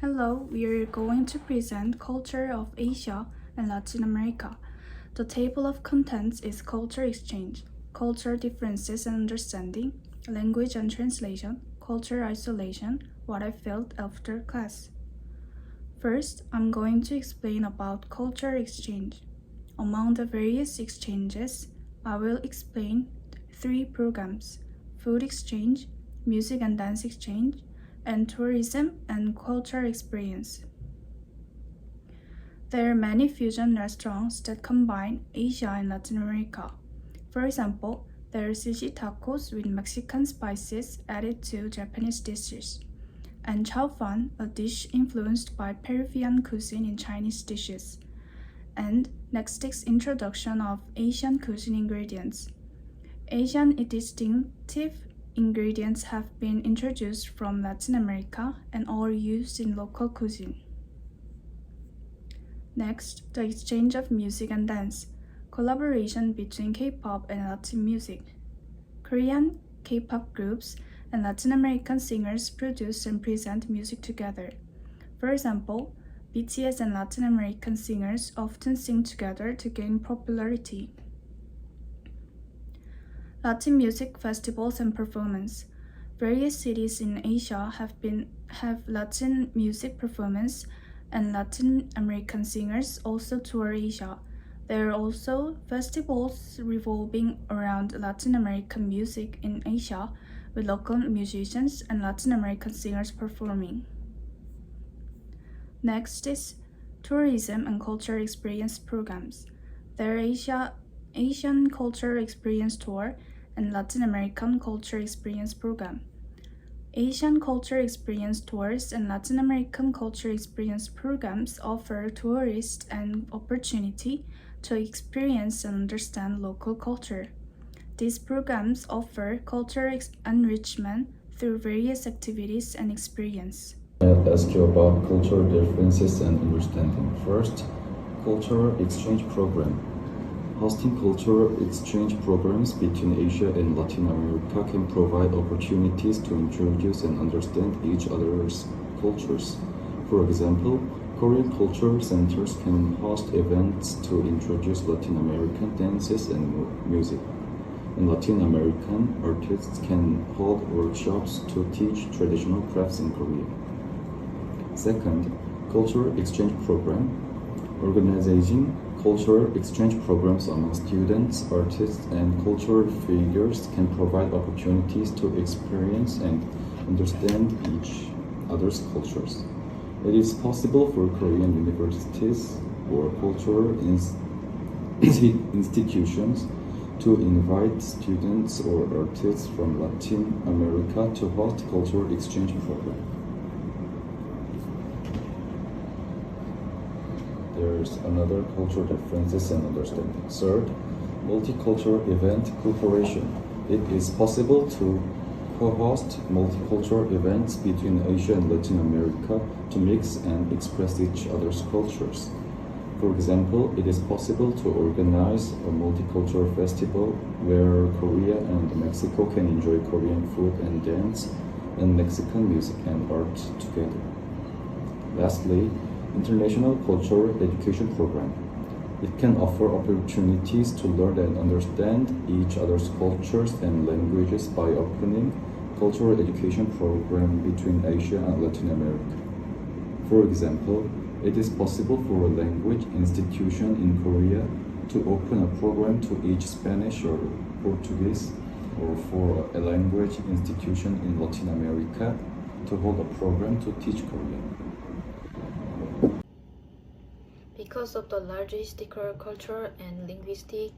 Hello, we are going to present Culture of Asia and Latin America. The table of contents is culture exchange, culture differences and understanding, language and translation, culture isolation, what I felt after class. First, I'm going to explain about culture exchange. Among the various exchanges, I will explain three programs: food exchange, music and dance exchange, and tourism and culture experience. There are many fusion restaurants that combine Asia and Latin America. For example, there are sushi tacos with Mexican spices added to Japanese dishes, and chow fan, a dish influenced by Peruvian cuisine in Chinese dishes, and next is introduction of Asian cuisine ingredients. Asian distinctive ingredients have been introduced from Latin America and are used in local cuisine. Next, the exchange of music and dance, collaboration between K-pop and Latin music. Korean K-pop groups and Latin American singers produce and present music together. For example, BTS and Latin American singers often sing together to gain popularity. Latin music festivals and performance. Various cities in Asia have Latin music performance, and Latin American singers also tour Asia. There are also festivals revolving around Latin American music in Asia, with local musicians and Latin American singers performing. Next is tourism and culture experience programs. There are Asian Culture Experience Tour and Latin American Culture Experience Program. Asian Culture Experience Tours and Latin American Culture Experience Programs offer tourists an opportunity to experience and understand local culture. These programs offer cultural enrichment through various activities and experience. I'll ask you about cultural differences and understanding. First, cultural exchange program. Hosting cultural exchange programs between Asia and Latin America can provide opportunities to introduce and understand each other's cultures. For example, Korean cultural centers can host events to introduce Latin American dances and music, and Latin American artists can hold workshops to teach traditional crafts in Korea. Second, cultural exchange program. Organizing cultural exchange programs among students, artists, and cultural figures can provide opportunities to experience and understand each other's cultures. It is possible for Korean universities or cultural institutions to invite students or artists from Latin America to host cultural exchange programs. There's another cultural differences and understanding. Third, multicultural event cooperation. It is possible to co-host multicultural events between Asia and Latin America to mix and express each other's cultures. For example, it is possible to organize a multicultural festival where Korea and Mexico can enjoy Korean food and dance, and Mexican music and art together. Lastly, International Cultural Education Program. It can offer opportunities to learn and understand each other's cultures and languages by opening cultural education program between Asia and Latin America. For example, it is possible for a language institution in Korea to open a program to teach Spanish or Portuguese, or for a language institution in Latin America to hold a program to teach Korean. Because of the large historical, cultural, and linguistic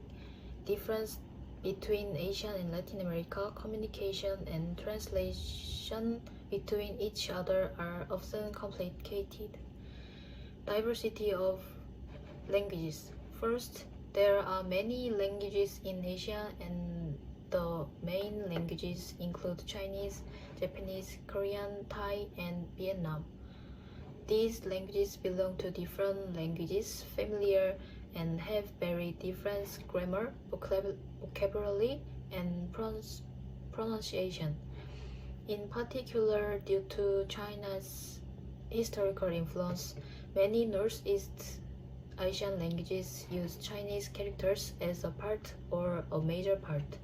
difference between Asia and Latin America, communication and translation between each other are often complicated. Diversity of languages. First, there are many languages in Asia, and the main languages include Chinese, Japanese, Korean, Thai, and Vietnam. These languages belong to different languages familiar and have very different grammar, vocabulary, and pronunciation. In particular, due to China's historical influence, many Northeast Asian languages use Chinese characters as a part or a major part.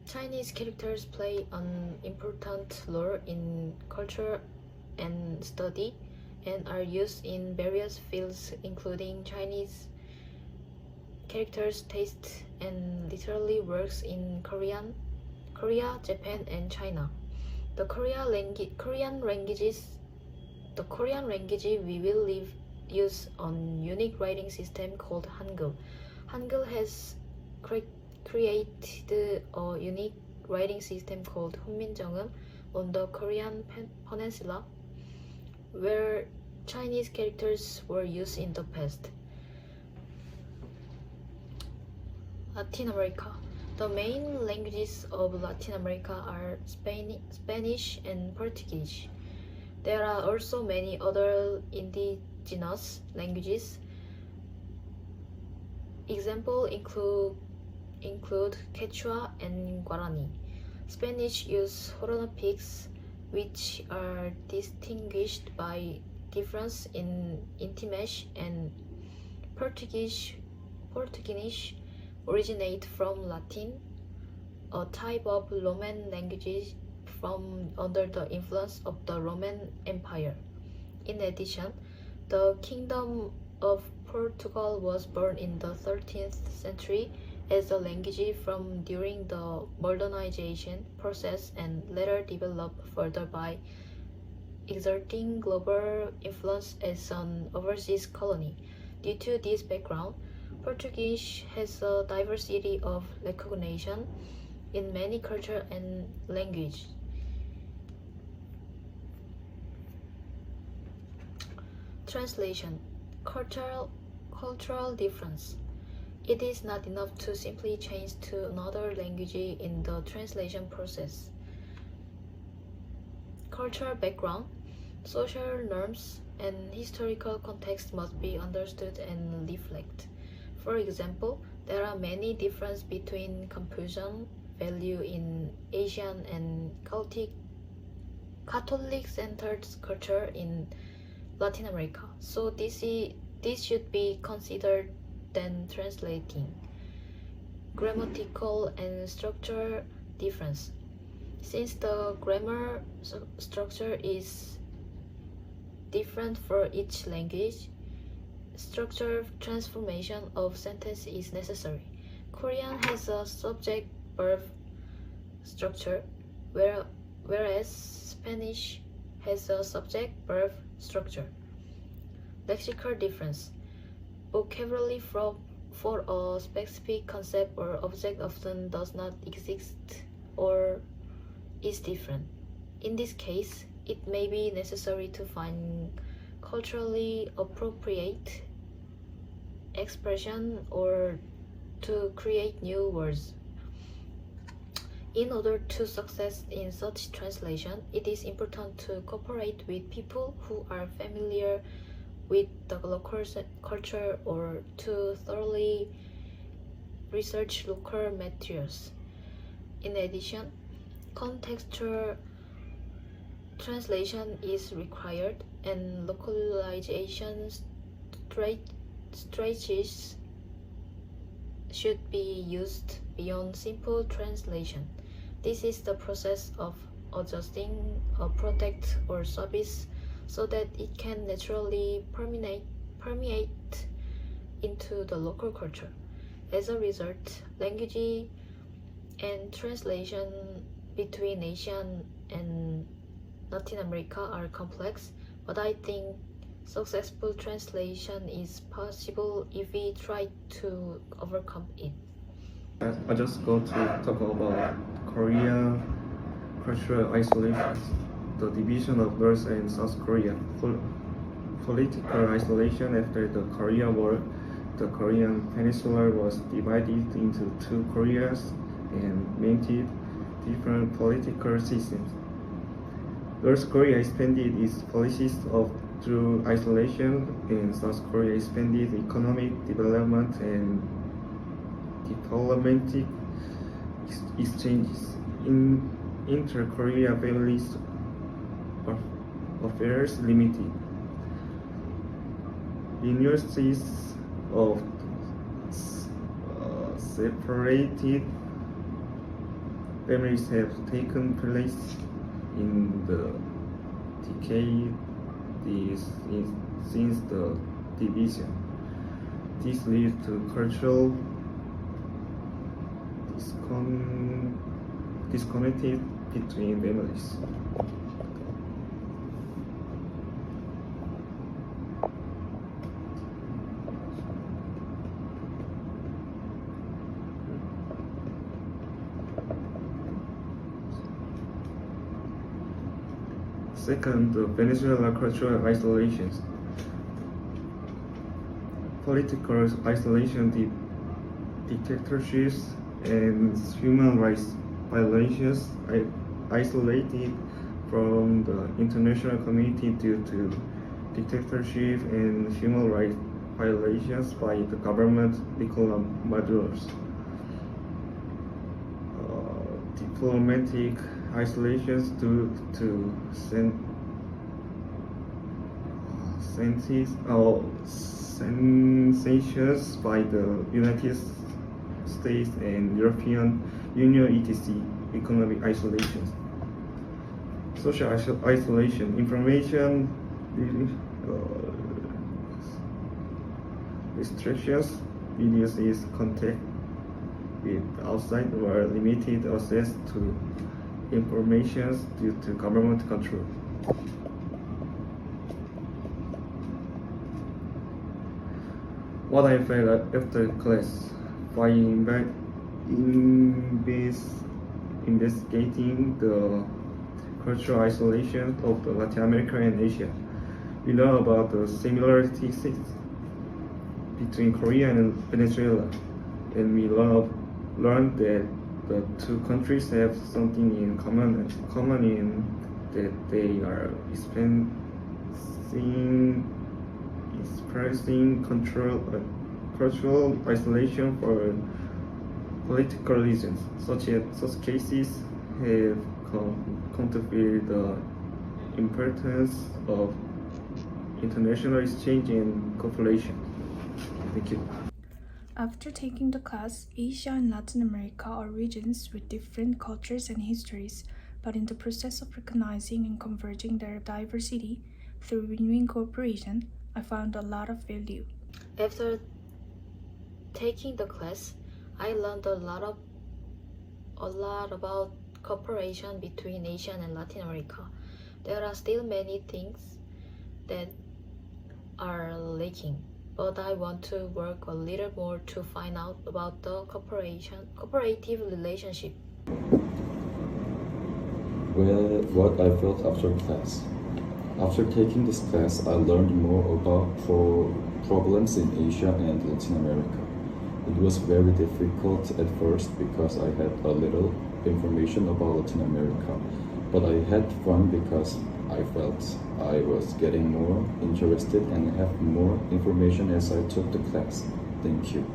Chinese characters play an important role in culture and study and are used in various fields including Chinese characters, text, and literary works in Korea, Japan, and China. The Korean language we will use an unique writing system called Hangul. Hangul has created a unique writing system called 훈민정음 on the Korean peninsula, where Chinese characters were used in the past. Latin America. The main languages of Latin America are Spanish and Portuguese. There are also many other indigenous languages. Examples include Quechua and Guarani. Spanish use horonopics, which are distinguished by difference in intimation, and Portuguese originate from Latin, a type of Roman language from under the influence of the Roman Empire. In addition, the Kingdom of Portugal was born in the 13th century as a language from during the modernization process and later developed further by exerting global influence as an overseas colony. Due to this background, Portuguese has a diversity of recognition in many cultures and languages. Translation. Cultural difference. It is not enough to simply change to another language in the translation process. Cultural background, social norms, and historical context must be understood and reflected. For example, there are many differences between Confucian value in Asian and Catholic-centered culture in Latin America. So this should be considered when translating. Grammatical and structure difference. Since the grammar structure is different for each language, structure transformation of sentence is necessary. Korean has a subject-verb structure, whereas Spanish has a subject-verb structure. Lexical difference. Vocabulary for a specific concept or object often does not exist or is different. In this case, it may be necessary to find culturally appropriate expression or to create new words. In order to succeed in such translation, it is important to cooperate with people who are familiar with the local culture or to thoroughly research local materials. In addition, contextual translation is required and localization strategies should be used beyond simple translation. This is the process of adjusting a product or service so that it can naturally permeate into the local culture. As a result, language and translation between Asian and Latin America are complex, but I think successful translation is possible if we try to overcome it. I just go to talk about Korea cultural isolation, the division of North and South Korea, political isolation after the Korean War. The Korean peninsula was divided into two Koreas and maintained different political systems. North Korea expanded its policies through isolation, and South Korea expanded economic development and diplomatic exchanges. Inter-Korea families Affairs Limited. Universities of separated families have taken place in the decade since the division. This leads to cultural disconnected between families. Second, the Venezuela cultural isolations. Political isolation, dictatorships, and human rights violations isolated from the international community due to dictatorship and human rights violations by the government Nicolas Maduro's. Diplomatic isolations due to sanctions by the United States and European Union, etc. Economic isolation. Social isolation. Information restrictions, reduces contact with outside or limited access to information due to government control. What I felt after class by investigating the cultural isolation of the Latin America and Asia, we learn about the similarities between Korea and Venezuela, and we learned that the two countries have something in common in that they are expressing cultural isolation for political reasons. Such cases have come to feel the importance of international exchange and cooperation. Thank you. After taking the class, Asia and Latin America are regions with different cultures and histories, but in the process of recognizing and converging their diversity through win-win cooperation, I found a lot of value. After taking the class, I learned a lot about cooperation between Asia and Latin America. There are still many things that are lacking, but I want to work a little more to find out about the cooperative relationship. Well, what I felt after class. After taking this class, I learned more about problems in Asia and Latin America. It was very difficult at first because I had a little information about Latin America, but I had fun because I felt I was getting more interested and have more information as I took the class. Thank you.